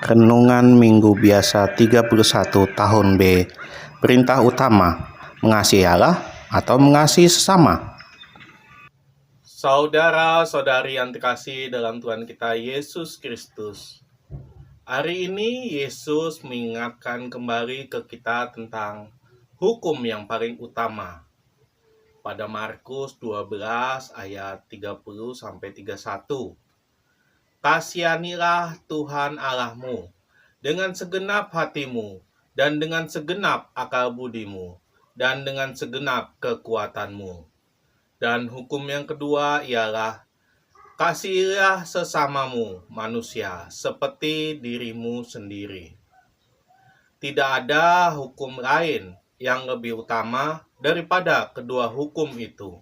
Renungan Minggu Biasa 31 tahun B. Perintah utama, mengasihi Allah atau mengasihi sesama. Saudara-saudari yang terkasih dalam Tuhan kita Yesus Kristus. Hari ini Yesus mengingatkan kembali ke kita tentang hukum yang paling utama. Pada Markus 12 ayat 30-31. Kasihanilah Tuhan Allahmu dengan segenap hatimu, dan dengan segenap akal budimu, dan dengan segenap kekuatanmu. Dan hukum yang kedua ialah, kasihilah sesamamu manusia seperti dirimu sendiri. Tidak ada hukum lain yang lebih utama daripada kedua hukum itu.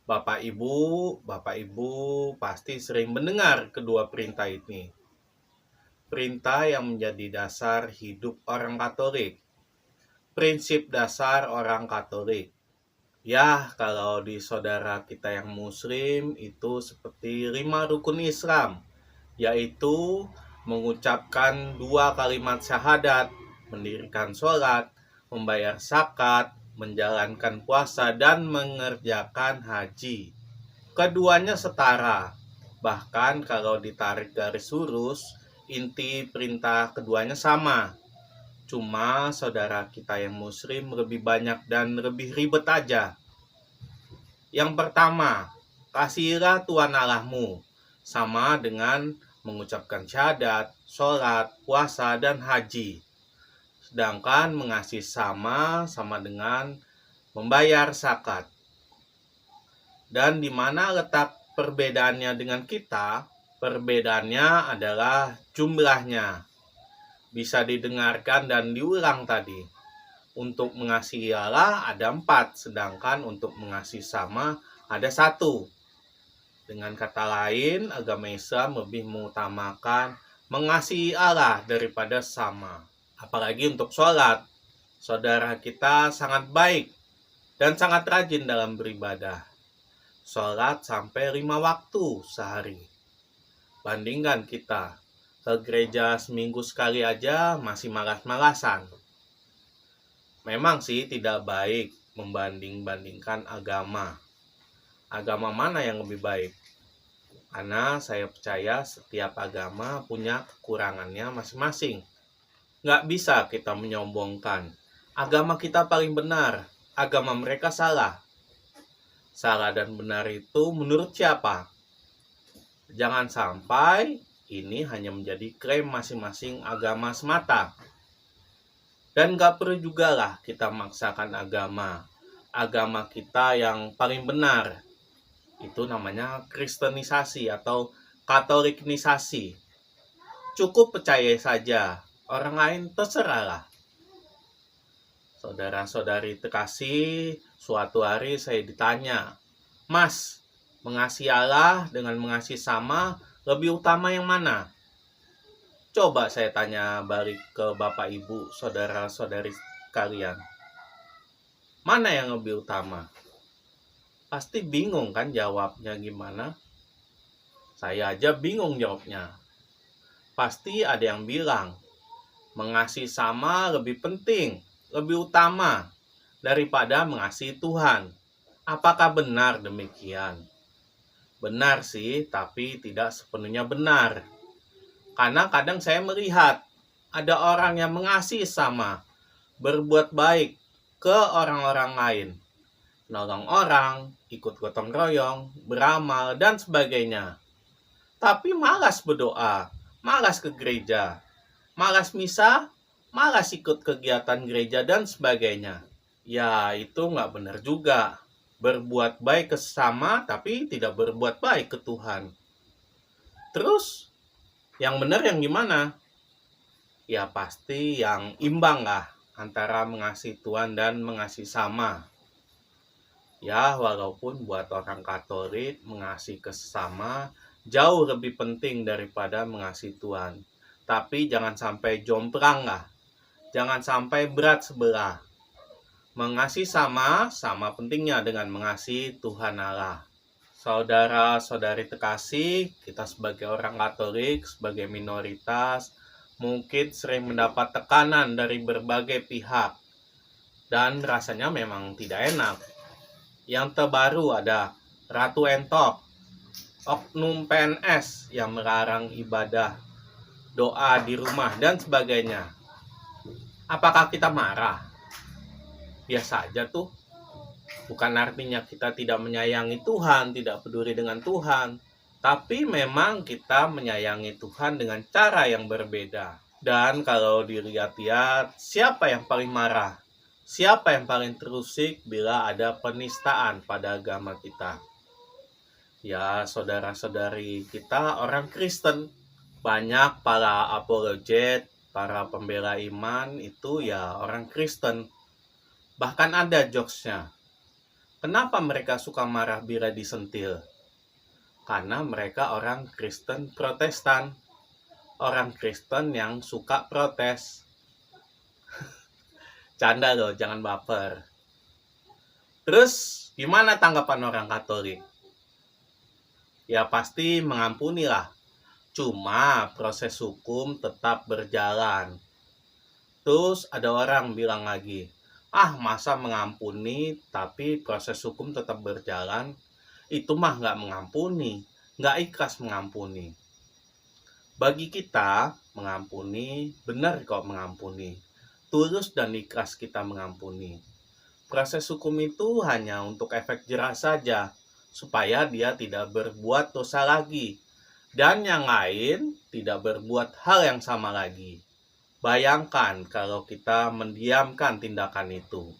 Bapak Ibu pasti sering mendengar kedua perintah ini. Perintah yang menjadi dasar hidup orang Katolik. Prinsip dasar orang Katolik. Ya, kalau di saudara kita yang Muslim itu seperti 5 rukun Islam, yaitu mengucapkan 2 kalimat syahadat, mendirikan sholat, membayar zakat, menjalankan puasa, dan mengerjakan haji. Keduanya setara. Bahkan kalau ditarik garis lurus, inti perintah keduanya sama. Cuma saudara kita yang Muslim lebih banyak dan lebih ribet aja. Yang pertama, kasihilah Tuhan Allahmu, sama dengan mengucapkan syahadat, sholat, puasa, dan haji. Sedangkan mengasihi sama dengan membayar zakat. Dan di mana letak perbedaannya dengan kita? Perbedaannya adalah jumlahnya. Bisa didengarkan dan diulang tadi. Untuk mengasihi Allah ada 4, sedangkan untuk mengasihi sama ada 1. Dengan kata lain, agama Islam lebih mengutamakan mengasihi Allah daripada sama. Apalagi untuk sholat, saudara kita sangat baik dan sangat rajin dalam beribadah. Sholat sampai 5 waktu sehari. Bandingkan kita, ke gereja seminggu sekali aja masih malas-malasan. Memang sih tidak baik membanding-bandingkan agama. Agama mana yang lebih baik? Karena saya percaya setiap agama punya kekurangannya masing-masing. Nggak bisa kita menyombongkan, agama kita paling benar, agama mereka salah. Salah dan benar itu menurut siapa? Jangan sampai ini hanya menjadi klaim masing-masing agama semata. Dan nggak perlu juga lah kita memaksakan agama kita yang paling benar. Itu namanya kristenisasi atau katolikisasi. Cukup percaya saja. Orang lain terserahlah. Saudara-saudari terkasih, suatu hari saya ditanya, Mas, mengasihi Allah dengan mengasihi sama lebih utama yang mana? Coba saya tanya balik ke Bapak Ibu, saudara-saudari kalian. Mana yang lebih utama? Pasti bingung kan jawabnya gimana? Saya aja bingung jawabnya. Pasti ada yang bilang, mengasihi sama lebih penting, lebih utama daripada mengasihi Tuhan. Apakah benar demikian? Benar sih, tapi tidak sepenuhnya benar. Karena kadang saya melihat ada orang yang mengasihi sama, berbuat baik ke orang-orang lain, nolong orang, ikut gotong royong, beramal, dan sebagainya. Tapi malas berdoa, malas ke gereja, malas misa, malas ikut kegiatan gereja dan sebagainya. Ya, itu nggak benar juga. Berbuat baik ke sesama, tapi tidak berbuat baik ke Tuhan. Terus, yang benar yang gimana? Ya, pasti yang imbang lah antara mengasihi Tuhan dan mengasihi sama. Ya, walaupun buat orang Katolik mengasihi sesama jauh lebih penting daripada mengasihi Tuhan. Tapi jangan sampai jomplang lah. Jangan sampai berat sebelah. Mengasihi sama pentingnya dengan mengasihi Tuhan Allah. Saudara-saudari terkasih, kita sebagai orang Katolik, sebagai minoritas, mungkin sering mendapat tekanan dari berbagai pihak dan rasanya memang tidak enak. Yang terbaru ada Ratu Entok, oknum PNS yang melarang ibadah, doa di rumah, dan sebagainya. Apakah kita marah? Biasa aja tuh. Bukan artinya kita tidak menyayangi Tuhan, tidak peduli dengan Tuhan. Tapi memang kita menyayangi Tuhan dengan cara yang berbeda. Dan kalau dilihat-lihat, siapa yang paling marah? Siapa yang paling terusik bila ada penistaan pada agama kita? Ya, saudara-saudari kita orang Kristen. Banyak para apologet, para pembela iman itu ya orang Kristen. Bahkan ada jokesnya. Kenapa mereka suka marah bila disentil? Karena mereka orang Kristen Protestan. Orang Kristen yang suka protes. Canda loh, jangan baper. Terus, gimana tanggapan orang Katolik? Ya pasti mengampuni lah. Cuma proses hukum tetap berjalan. Terus ada orang bilang lagi, masa mengampuni tapi proses hukum tetap berjalan? Itu mah nggak mengampuni, nggak ikhlas mengampuni. Bagi kita, mengampuni, benar kok mengampuni. Tulus dan ikhlas kita mengampuni. Proses hukum itu hanya untuk efek jerah saja, supaya dia tidak berbuat dosa lagi. Dan yang lain tidak berbuat hal yang sama lagi. Bayangkan kalau kita mendiamkan tindakan itu.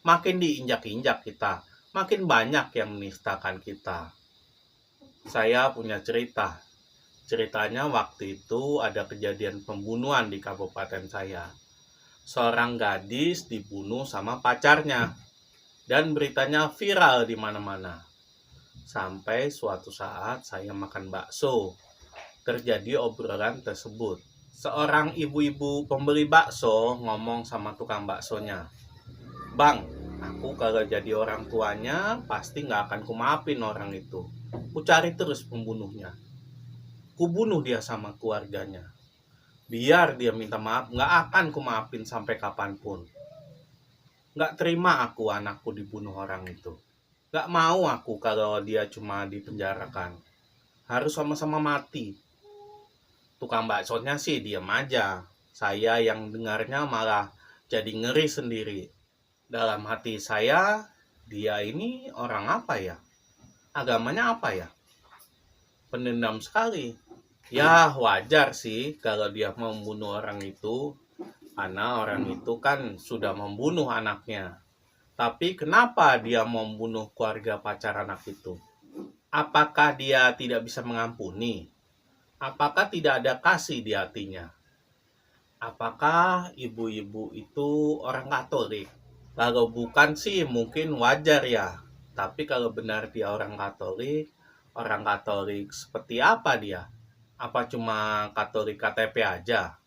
Makin diinjak-injak kita, makin banyak yang menistakan kita. Saya punya cerita. Ceritanya waktu itu ada kejadian pembunuhan di kabupaten saya. Seorang gadis dibunuh sama pacarnya. Dan beritanya viral di mana-mana. Sampai suatu saat saya makan bakso. Terjadi obrolan tersebut. Seorang ibu-ibu pembeli bakso ngomong sama tukang baksonya, "Bang, aku kalau jadi orang tuanya pasti nggak akan kumaafin orang itu. Ku cari terus pembunuhnya. Ku bunuh dia sama keluarganya. Biar dia minta maaf, nggak akan kumaafin sampai kapanpun. Nggak terima aku anakku dibunuh orang itu. Nggak mau aku kalau dia cuma dipenjarakan. Harus sama-sama mati." Tukang baksonya sih diam aja. Saya yang dengarnya malah jadi ngeri sendiri. Dalam hati saya, dia ini orang apa ya? Agamanya apa ya? Pendendam sekali. Ya wajar sih kalau dia mau membunuh orang itu. Karena orang itu kan sudah membunuh anaknya. Tapi kenapa dia mau membunuh keluarga pacar anak itu? Apakah dia tidak bisa mengampuni? Apakah tidak ada kasih di hatinya? Apakah ibu-ibu itu orang Katolik? Kalau bukan sih mungkin wajar ya. Tapi kalau benar dia orang Katolik seperti apa dia? Apa cuma Katolik KTP aja?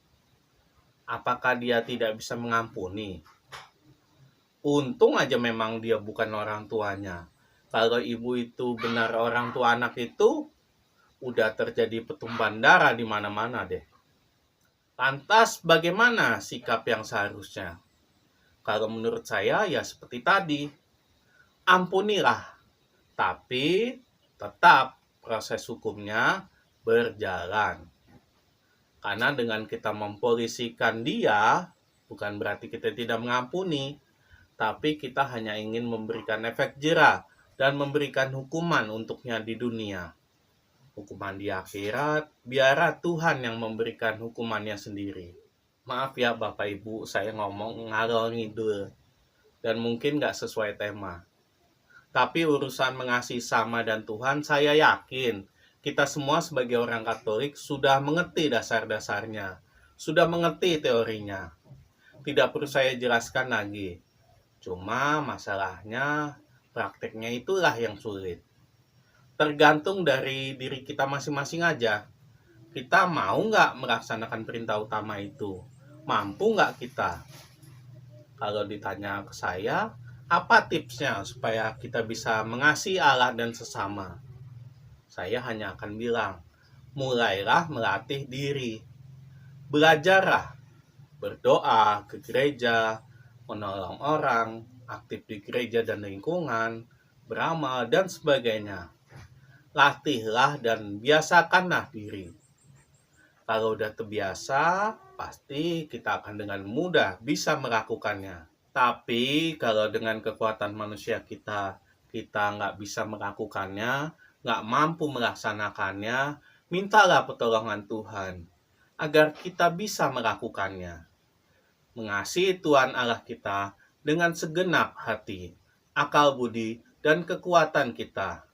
Apakah dia tidak bisa mengampuni? Untung aja memang dia bukan orang tuanya. Kalau ibu itu benar orang tua anak itu, udah terjadi pertumpahan darah di mana-mana deh. Lantas bagaimana sikap yang seharusnya? Kalau menurut saya ya seperti tadi. Ampunilah. Tapi tetap proses hukumnya berjalan. Karena dengan kita mempolisikan dia, bukan berarti kita tidak mengampuni. Tapi kita hanya ingin memberikan efek jerah dan memberikan hukuman untuknya di dunia. Hukuman di akhirat, biarlah Tuhan yang memberikan hukumannya sendiri. Maaf ya Bapak Ibu, saya ngomong ngalor ngidul dan mungkin gak sesuai tema. Tapi urusan mengasihi sama dan Tuhan, saya yakin kita semua sebagai orang Katolik sudah mengerti dasar-dasarnya, sudah mengerti teorinya. Tidak perlu saya jelaskan lagi. Cuma masalahnya prakteknya itulah yang sulit. Tergantung dari diri kita masing-masing aja. Kita mau nggak melaksanakan perintah utama itu? Mampu nggak kita? Kalau ditanya ke saya, apa tipsnya supaya kita bisa mengasihi Allah dan sesama? saya hanya akan bilang, mulailah melatih diri. Belajarlah berdoa ke gereja, menolong orang, aktif di gereja dan lingkungan, beramal, dan sebagainya. Latihlah dan biasakanlah diri. Kalau udah terbiasa, pasti kita akan dengan mudah bisa melakukannya. Tapi kalau dengan kekuatan manusia kita nggak bisa melakukannya, nggak mampu melaksanakannya, mintalah pertolongan Tuhan agar kita bisa melakukannya. Mengasihi Tuhan Allah kita dengan segenap hati, akal budi, dan kekuatan kita.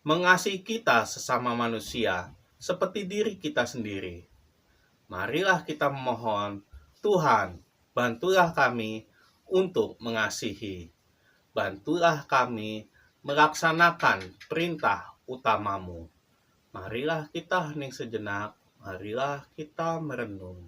Mengasihi kita sesama manusia seperti diri kita sendiri. Marilah kita memohon, Tuhan, bantulah kami untuk mengasihi. Bantulah kami melaksanakan perintah utamamu. Marilah kita hening sejenak, marilah kita merenung.